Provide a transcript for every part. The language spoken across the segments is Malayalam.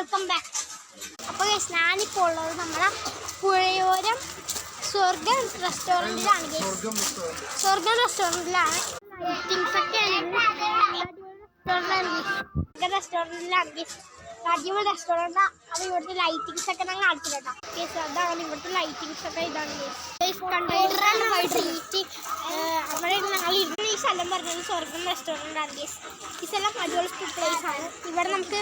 Welcome back. അപ്പോൾ ഞാനിപ്പോൾ ഉള്ളത് നമ്മളെ പുഴയോരം സ്വർഗം റെസ്റ്റോറൻറ്റിലാണ്. സ്വർഗം റെസ്റ്റോറൻറ്റിലാണ്. ലൈറ്റിങ്സ് ഒക്കെ റെസ്റ്റോറൻറ്റിലാണ്. അടിപൊളി റെസ്റ്റോറൻറ്റ്. അപ്പോൾ ഇവിടുത്തെ ലൈറ്റിങ്സ് ഒക്കെ ഞങ്ങൾ കാണിച്ചിട്ടുണ്ടോ? അതാണ് ഇവിടുത്തെ ലൈറ്റിങ്സ് ഒക്കെ. ഇതാണ് അവിടെ ഞങ്ങൾ ഇരുന്ന് ഈ സ്ഥലം പറഞ്ഞത് സ്വർഗം റെസ്റ്റോറൻറ്റാണ്. ഈ സ്ഥലം അടിപൊളി പ്ലേസ് ആണ്. ഇവിടെ നമുക്ക്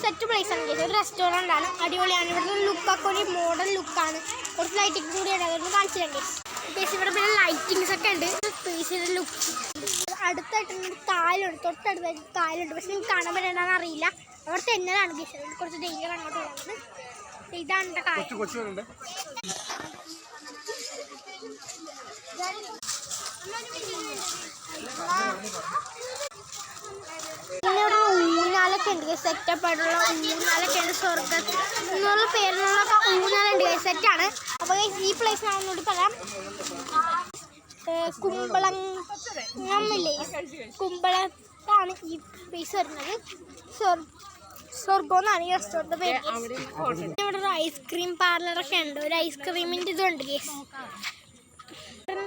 സെറ്റ് പ്ലേസ് ആണ്. ഒരു റെസ്റ്റോറൻ്റ് ആണ്, അടിപൊളിയാണ്. ഇവിടുത്തെ ലുക്കൊക്കെ ഒരു മോഡേൺ ലുക്കാണ്. കുറച്ച് ലൈറ്റിംഗ് കൂടിയാണ്, അതൊന്ന് കാണിച്ചിട്ടുണ്ട്. ഇവിടെ പിന്നെ ലൈറ്റിങ്സ് ഒക്കെ ഉണ്ട്. സ്പേസിൻ്റെ ലുക്ക് അടുത്തായിട്ട് കായലുണ്ട്, തൊട്ടടുത്തായിട്ട് കായലുണ്ട്. പക്ഷെ നിങ്ങൾക്ക് കാണാൻ പറ്റണ്ടെന്ന് അറിയില്ല. അവിടെ തെന്നലാണ് കുറച്ച് ഡേഞ്ചർ അങ്ങോട്ട് ഉള്ളത്. ഇതാണ് കായൽ. പിന്നെ ഊഞ്ഞാലൊക്കെ ഉണ്ട്, സെറ്റപ്പ് ആയിട്ടുള്ള ഊഞ്ഞാലൊക്കെ ഉണ്ട്. സ്വർഗം എന്നുള്ള പേരിലുള്ള ഊഞ്ഞാലുണ്ട്, സെറ്റാണ്. അപ്പോൾ ഈ പ്ലേസ് ഞാൻ ഒന്നുകൂടി പറയാം. കുമ്പളങ്ങമില്ലേ, കുമ്പളത്താണ് ഈ പ്ലേസ് വരുന്നത്. സ്വർഗം എന്നാണ് ഈ റെസ്റ്റോറൻറ്റ് പേര്. ഇവിടെ ഒരു ഐസ്ക്രീം പാർലറൊക്കെ ഉണ്ട്. ഒരു ഐസ്ക്രീമിൻ്റെ ഇതുണ്ട് കേസ്.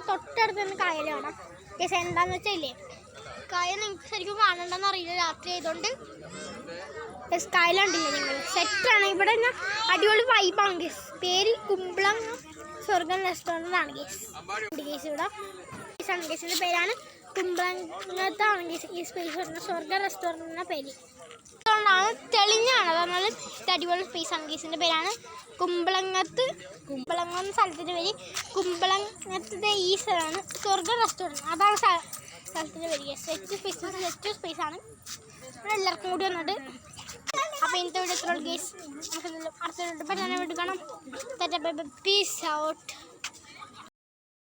തൊട്ടടുത്ത് തന്നെ കായൽ കാണാം കേസ്. എന്താണെന്ന് വെച്ചാൽ കായൽ നിങ്ങൾക്ക് ശരിക്കും കാണണ്ടെന്ന് അറിയില്ല, രാത്രി ആയതുകൊണ്ട്. കായലുണ്ടില്ല നിങ്ങൾ, സെറ്റാണ്. ഇവിടെ അടിപൊളി വൈബാണ് കേസ്. പേര് കുമ്പളം സ്വർഗം റെസ്റ്റോറൻറ്റാണ് കേസ്. കേസ് ഇവിടെ കേസിൻ്റെ പേരാണ് കുമ്പളത്താണ് കേസ്. ഈ സ്പേസ് വരുന്ന സ്വർഗം റെസ്റ്റോറൻറ്റിൻ്റെ പേര്. അതുകൊണ്ടാണ് തെളിഞ്ഞാണ്, അതാണ് അടിപൊളി സ്പേസ് ആണ്. കേസിൻ്റെ പേരാണ് കുമ്പളങ്ങത്ത്. കുമ്പളങ്ങ സ്ഥലത്തിൻ്റെ പേര് കുമ്പളങ്ങത്തെ. ഈ സ്ഥലമാണ് സ്വർഗം റെസ്റ്റോറൻറ്റ്, അതാണ് സ്ഥലത്തിൻ്റെ പേര്. സെറ്റ് സ്പേസ് ആണ്. ഇവിടെ എല്ലാവർക്കും കൂടി വന്നിട്ട്. അപ്പോൾ ഇന്നത്തെ വീഡിയോ എത്ര കേസ് നമുക്ക് അടുത്ത വീഡിയോ കാണാം. Peace out.